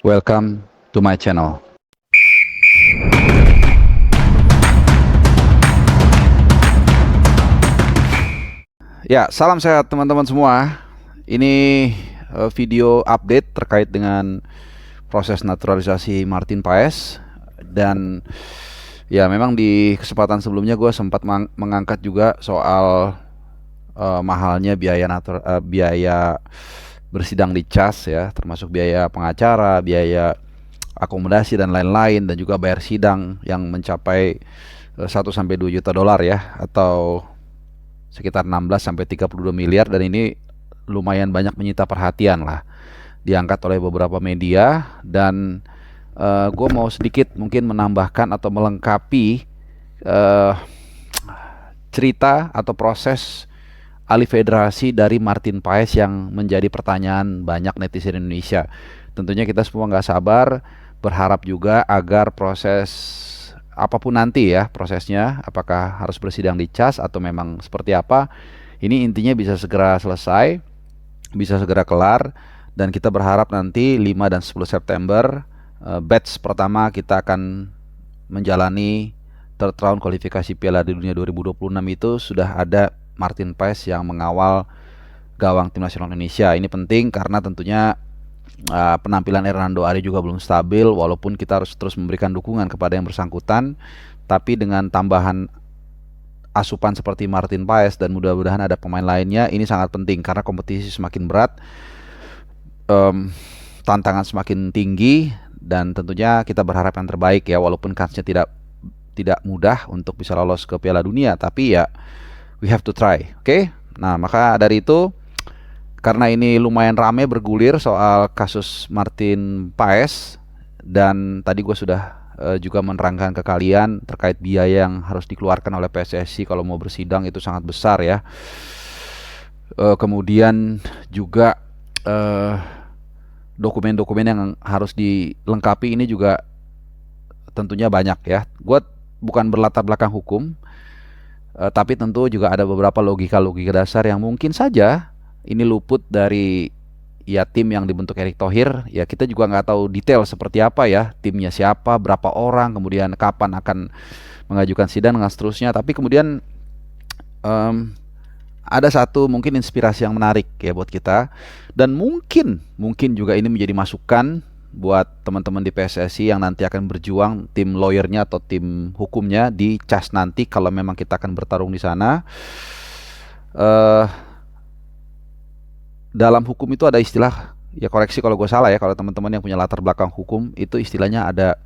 Welcome to my channel. Ya, salam sehat teman-teman semua. Ini video update terkait dengan proses naturalisasi Martin Paes. Dan ya, memang di kesempatan sebelumnya gue sempat mengangkat juga soal mahalnya biaya bersidang di CAS ya, termasuk biaya pengacara, biaya akomodasi dan lain-lain, dan juga bayar sidang yang mencapai 1 sampai 2 juta dolar ya, atau sekitar 16 sampai 32 miliar. Dan ini lumayan banyak menyita perhatian lah, diangkat oleh beberapa media. Dan gue mau sedikit mungkin menambahkan atau melengkapi cerita atau proses alih federasi dari Martin Paes yang menjadi pertanyaan banyak netizen Indonesia. Tentunya kita semua nggak sabar, berharap juga agar proses apapun nanti ya prosesnya, apakah harus bersidang di CAS atau memang seperti apa, ini intinya bisa segera selesai, bisa segera kelar. Dan kita berharap nanti 5 dan 10 September batch pertama kita akan menjalani third round kualifikasi Piala Dunia 2026 itu sudah ada Martin Paes yang mengawal gawang tim nasional Indonesia. Ini penting karena tentunya penampilan Hernando Ari juga belum stabil, walaupun kita harus terus memberikan dukungan kepada yang bersangkutan. Tapi dengan tambahan asupan seperti Martin Paes dan mudah-mudahan ada pemain lainnya, ini sangat penting karena kompetisi semakin berat, tantangan semakin tinggi, dan tentunya kita berharap yang terbaik ya, walaupun kansnya tidak mudah untuk bisa lolos ke Piala Dunia, tapi ya we have to try, oke? Nah, maka dari itu, karena ini lumayan rame bergulir soal kasus Martin Paes, dan tadi gue sudah juga menerangkan ke kalian terkait biaya yang harus dikeluarkan oleh PSSI kalau mau bersidang, itu sangat besar ya. Kemudian juga dokumen-dokumen yang harus dilengkapi ini juga tentunya banyak ya. Gue bukan berlatar belakang hukum, tapi tentu juga ada beberapa logika-logika dasar yang mungkin saja ini luput dari ya tim yang dibentuk Erick Thohir. Ya kita juga nggak tahu detail seperti apa ya, timnya siapa, berapa orang, kemudian kapan akan mengajukan sidang dan seterusnya. Tapi kemudian ada satu mungkin inspirasi yang menarik ya buat kita, dan mungkin juga ini menjadi masukan buat teman-teman di PSSI yang nanti akan berjuang, tim lawyernya atau tim hukumnya di CAS nanti kalau memang kita akan bertarung di sana. Dalam hukum itu ada istilah, ya koreksi kalau gue salah ya, kalau teman-teman yang punya latar belakang hukum, itu istilahnya ada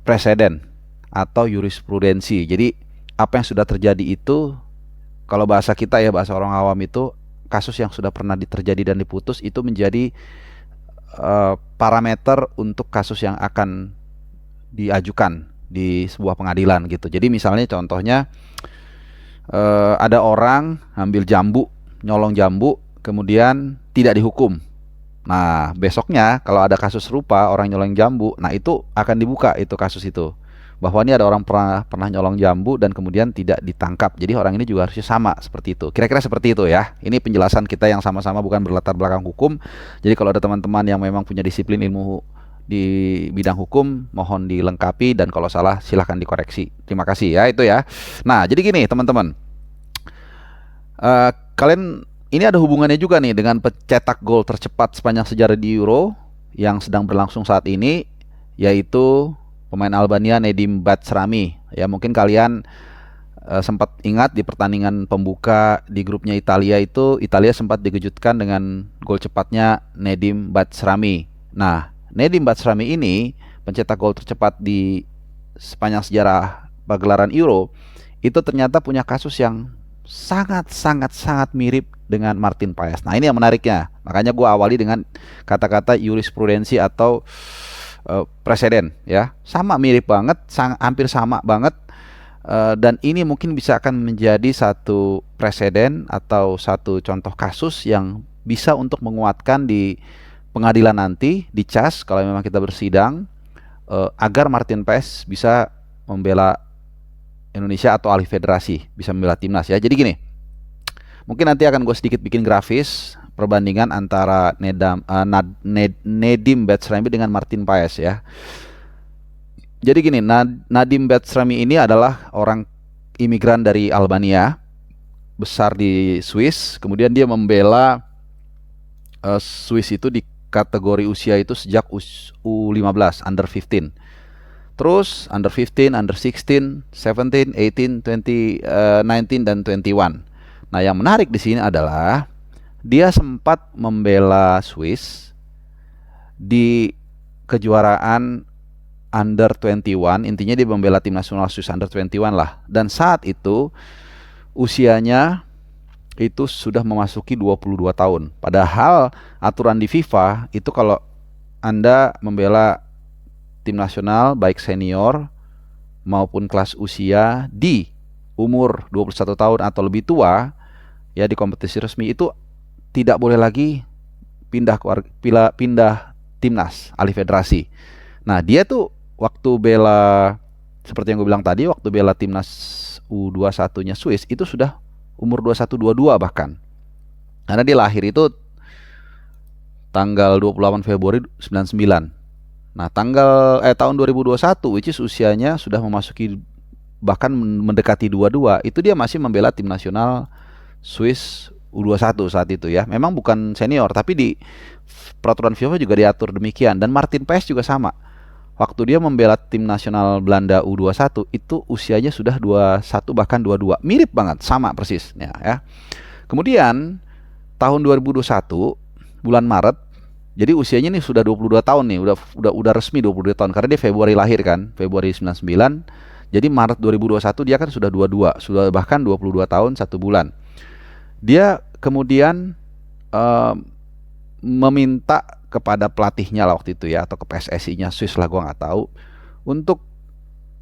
preseden atau jurisprudensi. Jadi apa yang sudah terjadi itu, kalau bahasa kita ya, bahasa orang awam itu, kasus yang sudah pernah terjadi dan diputus itu menjadi parameter untuk kasus yang akan diajukan di sebuah pengadilan gitu. Jadi misalnya contohnya ada orang ambil jambu, nyolong jambu, kemudian tidak dihukum. Nah, besoknya kalau ada kasus serupa orang nyolong jambu, nah itu akan dibuka itu kasus itu, bahwa ini ada orang pernah nyolong jambu dan kemudian tidak ditangkap. Jadi orang ini juga harusnya sama seperti itu. Kira-kira seperti itu ya. Ini penjelasan kita yang sama-sama bukan berlatar belakang hukum. Jadi kalau ada teman-teman yang memang punya disiplin ilmu di bidang hukum, mohon dilengkapi, dan kalau salah silahkan dikoreksi. Terima kasih ya, itu ya. Nah, jadi gini teman-teman, kalian ini ada hubungannya juga nih dengan pencetak gol tercepat sepanjang sejarah di Euro yang sedang berlangsung saat ini, yaitu pemain Albania Nedim Batshrami. Ya, mungkin kalian sempat ingat di pertandingan pembuka di grupnya Italia itu, Italia sempat dikejutkan dengan gol cepatnya Nedim Batshrami. Nah, Nedim Batshrami ini pencetak gol tercepat di sepanjang sejarah pagelaran Euro, itu ternyata punya kasus yang sangat mirip dengan Martin Paes. Nah, ini yang menariknya. Makanya gue awali dengan kata-kata jurisprudensi atau presiden ya, sama mirip banget, hampir sama banget, dan ini mungkin bisa akan menjadi satu presiden atau satu contoh kasus yang bisa untuk menguatkan di pengadilan nanti di CAS kalau memang kita bersidang, agar Martin Paes bisa membela Indonesia atau alih federasi, bisa membela timnas ya. Jadi gini, mungkin nanti akan gue sedikit bikin grafis perbandingan antara Nedim Batsrami dengan Martin Paes ya. Jadi gini, Nedim Batsrami ini adalah orang imigran dari Albania, besar di Swiss, kemudian dia membela Swiss itu di kategori usia itu sejak U15, under 15. Terus under 15, under 16, 17, 18, 20, 19 dan 21. Nah, yang menarik di sini adalah dia sempat membela Swiss di kejuaraan under 21, intinya dia membela tim nasional Swiss under 21 lah. Dan saat itu usianya itu sudah memasuki 22 tahun. Padahal aturan di FIFA itu kalau Anda membela tim nasional baik senior maupun kelas usia di umur 21 tahun atau lebih tua ya di kompetisi resmi itu tidak boleh lagi pindah timnas alih federasi. Nah, dia tuh waktu bela seperti yang gue bilang tadi, waktu bela timnas U21-nya Swiss itu sudah umur 21 22 bahkan. Karena dia lahir itu tanggal 28 Februari 99. Nah, tahun 2021 which is usianya sudah memasuki bahkan mendekati 22, itu dia masih membela tim nasional Swiss U21 saat itu ya. Memang bukan senior, tapi di peraturan FIFA juga diatur demikian. Dan Martin Paes juga sama. Waktu dia membela tim nasional Belanda U21 itu usianya sudah 21 bahkan 22. Mirip banget, sama persis ya. Kemudian tahun 2021 bulan Maret, jadi usianya nih sudah 22 tahun nih, udah resmi 22 tahun karena dia Februari lahir kan, Februari 99. Jadi Maret 2021 dia kan sudah 22, sudah bahkan 22 tahun 1 bulan. Dia kemudian meminta kepada pelatihnya lah waktu itu ya, atau ke PSSI-nya Swiss lah, gua nggak tahu, untuk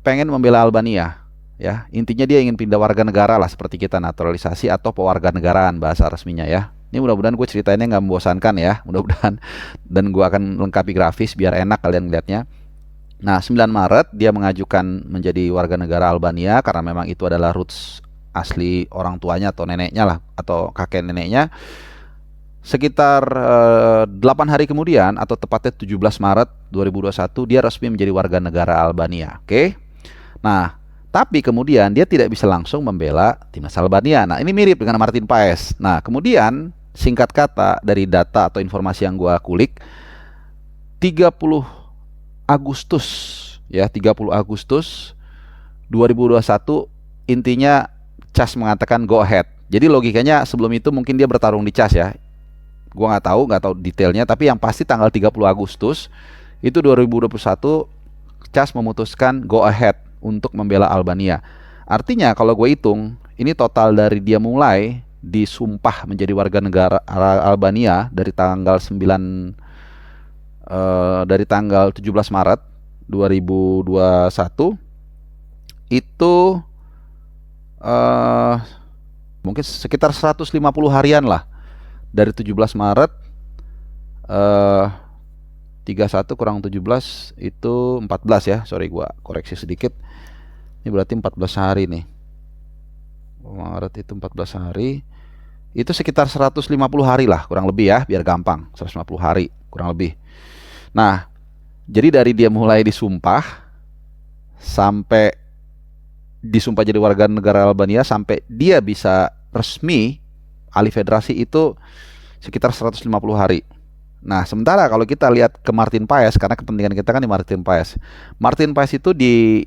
pengen membela Albania ya. Intinya dia ingin pindah warga negara lah, seperti kita naturalisasi atau pewarganegaraan bahasa resminya ya. Ini mudah-mudahan gue ceritainnya nggak membosankan ya, mudah-mudahan, dan gue akan lengkapi grafis biar enak kalian lihatnya. Nah, 9 Maret dia mengajukan menjadi warga negara Albania karena memang itu adalah roots asli orang tuanya atau neneknya lah, atau kakek neneknya. Sekitar 8 hari kemudian, atau tepatnya 17 Maret 2021 dia resmi menjadi warga negara Albania. Oke. Nah, tapi kemudian dia tidak bisa langsung membela timnas Albania. Nah, ini mirip dengan Martin Paes. Nah, kemudian singkat kata dari data atau informasi yang gua kulik, 30 Agustus ya, 30 Agustus 2021 intinya CAS mengatakan go ahead. Jadi logikanya sebelum itu mungkin dia bertarung di CAS ya. Gua nggak tahu detailnya, tapi yang pasti tanggal 30 Agustus itu 2021 CAS memutuskan go ahead untuk membela Albania. Artinya kalau gue hitung, ini total dari dia mulai disumpah menjadi warga negara Albania dari tanggal 17 Maret 2021 itu mungkin sekitar 150 harian lah. Dari 17 Maret 31 kurang 17 itu 14 ya. Sorry, gua koreksi sedikit. Ini berarti 14 hari nih. Maret itu 14 hari. Itu sekitar 150 hari lah kurang lebih ya, biar gampang. 150 hari kurang lebih. Nah, jadi dari dia mulai disumpah sampai disumpah jadi warga negara Albania sampai dia bisa resmi alih federasi itu sekitar 150 hari. Nah, sementara kalau kita lihat ke Martin Paes, karena kepentingan kita kan di Martin Paes. Martin Paes itu dia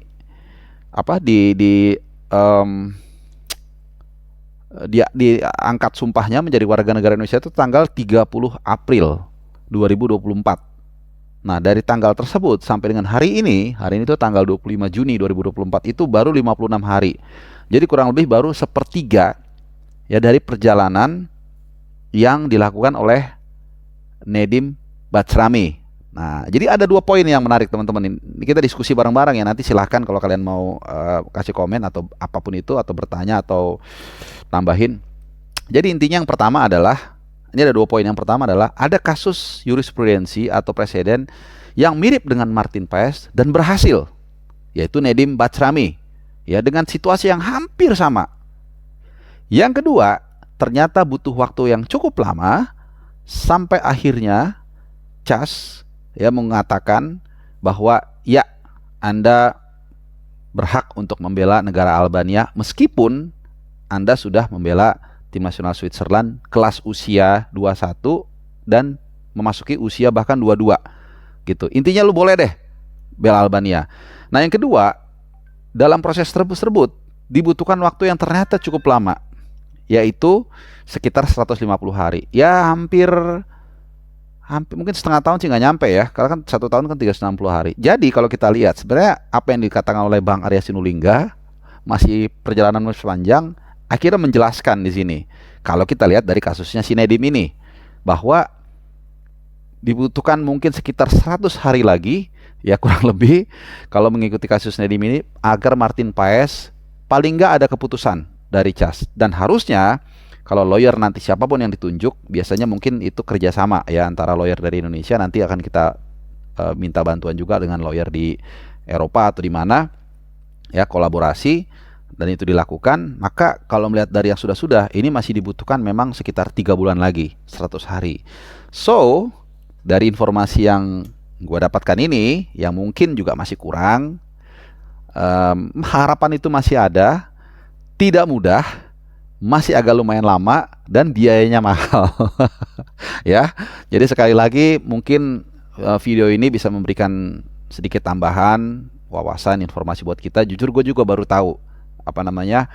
diangkat sumpahnya menjadi warga negara Indonesia itu tanggal 30 April 2024. Nah, dari tanggal tersebut sampai dengan hari ini itu tanggal 25 Juni 2024 itu baru 56 hari. Jadi kurang lebih baru sepertiga ya dari perjalanan yang dilakukan oleh Nedim Batsrami. Nah, jadi ada 2 poin yang menarik teman-teman. Ini kita diskusi bareng-bareng ya. Nanti silahkan kalau kalian mau kasih komen atau apapun itu, atau bertanya atau tambahin. Jadi intinya yang pertama adalah, ini ada 2 poin. Yang pertama adalah ada kasus jurisprudensi atau presiden yang mirip dengan Martin Paes dan berhasil, yaitu Nedim Batsrami ya, dengan situasi yang hampir sama. Yang kedua, ternyata butuh waktu yang cukup lama sampai akhirnya CAS ya mengatakan bahwa ya Anda berhak untuk membela negara Albania meskipun Anda sudah membela tim nasional Switzerland kelas usia 21 dan memasuki usia bahkan 22 gitu. Intinya lu boleh deh bela Albania. Nah, yang kedua, dalam proses tersebut dibutuhkan waktu yang ternyata cukup lama, yaitu sekitar 150 hari. Ya hampir mungkin setengah tahun sih nggak nyampe ya, karena kan 1 tahun kan 360 hari. Jadi kalau kita lihat sebenarnya apa yang dikatakan oleh Bang Arya Sinulinga masih perjalanan masih panjang, akhirnya menjelaskan di sini. Kalau kita lihat dari kasusnya si Nedim ini, bahwa dibutuhkan mungkin sekitar 100 hari lagi, ya kurang lebih, kalau mengikuti kasus Nedim ini, agar Martin Paes paling nggak ada keputusan dari CAS. Dan harusnya kalau lawyer nanti siapapun yang ditunjuk, biasanya mungkin itu kerjasama ya antara lawyer dari Indonesia, nanti akan kita minta bantuan juga dengan lawyer di Eropa atau di mana, ya kolaborasi, dan itu dilakukan. Maka kalau melihat dari yang sudah-sudah, ini masih dibutuhkan memang sekitar 3 bulan lagi, 100 hari. So, dari informasi yang gue dapatkan ini, yang mungkin juga masih kurang, harapan itu masih ada, tidak mudah, masih agak lumayan lama dan biayanya mahal. Ya, jadi sekali lagi mungkin video ini bisa memberikan sedikit tambahan wawasan informasi buat kita. Jujur gue juga baru tahu apa namanya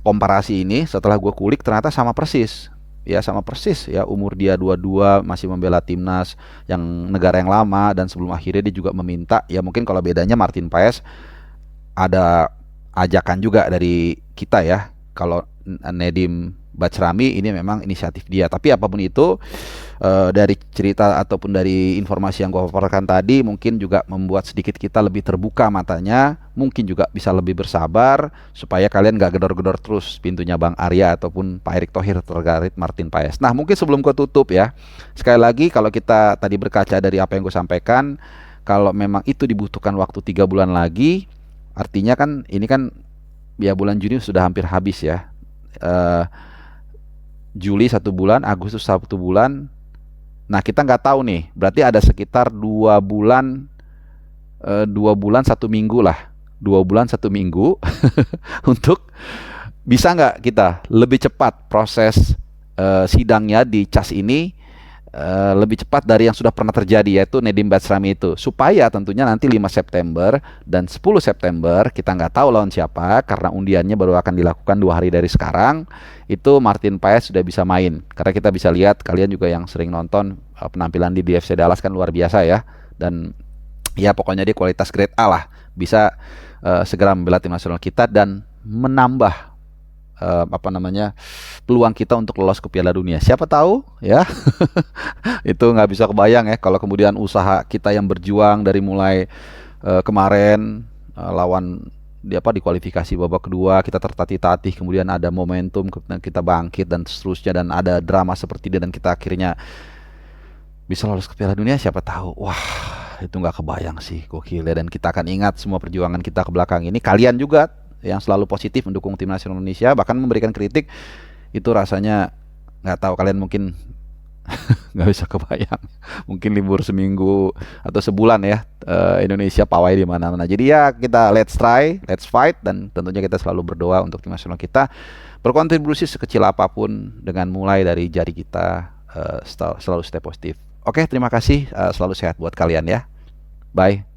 komparasi ini setelah gue kulik, ternyata sama persis. Ya sama persis ya, umur dia 22 masih membela timnas yang negara yang lama, dan sebelum akhirnya dia juga meminta, ya mungkin kalau bedanya Martin Paes ada ajakan juga dari kita ya. Kalau Nedim Bacrami ini memang inisiatif dia. Tapi apapun itu, dari cerita ataupun dari informasi yang gue paparkan tadi, mungkin juga membuat sedikit kita lebih terbuka matanya. Mungkin juga bisa lebih bersabar supaya kalian gak gedor-gedor terus pintunya Bang Arya ataupun Pak Erick Thohir terkait Martin Paes. Nah, mungkin sebelum gue tutup ya, sekali lagi kalau kita tadi berkaca dari apa yang gue sampaikan, kalau memang itu dibutuhkan waktu 3 bulan lagi, artinya kan ini kan ya bulan Juni sudah hampir habis ya. Juli 1 bulan, Agustus 1 bulan. Nah, kita nggak tahu nih, berarti ada sekitar 2 bulan, 2 bulan 1 minggu lah, 2 bulan 1 minggu untuk bisa nggak kita lebih cepat proses sidangnya di CAS ini, lebih cepat dari yang sudah pernah terjadi, yaitu Nedim Bacrami itu, supaya tentunya nanti 5 September dan 10 September kita nggak tahu lawan siapa, karena undiannya baru akan dilakukan 2 hari dari sekarang. Itu Martin Paes sudah bisa main, karena kita bisa lihat, kalian juga yang sering nonton penampilan di FC Dallas kan luar biasa ya, dan ya pokoknya dia kualitas grade A lah, bisa segera membela tim nasional kita dan menambah peluang kita untuk lolos ke Piala Dunia. Siapa tahu ya. Itu nggak bisa kebayang ya kalau kemudian usaha kita yang berjuang dari mulai kemarin lawan di kualifikasi babak kedua kita tertatih-tatih, kemudian ada momentum kita bangkit dan seterusnya, dan ada drama seperti ini, dan kita akhirnya bisa lolos ke Piala Dunia. Siapa tahu, wah itu nggak kebayang sih, gokil ya. Dan kita akan ingat semua perjuangan kita ke belakang ini. Kalian juga yang selalu positif mendukung tim nasional Indonesia, bahkan memberikan kritik, itu rasanya nggak tahu, kalian mungkin nggak bisa kebayang, mungkin libur seminggu atau sebulan ya, Indonesia pawai di mana-mana. Jadi ya kita let's try, let's fight, dan tentunya kita selalu berdoa untuk tim nasional kita berkontribusi sekecil apapun dengan mulai dari jari kita, selalu stay positif. Oke, terima kasih, selalu sehat buat kalian ya. Bye.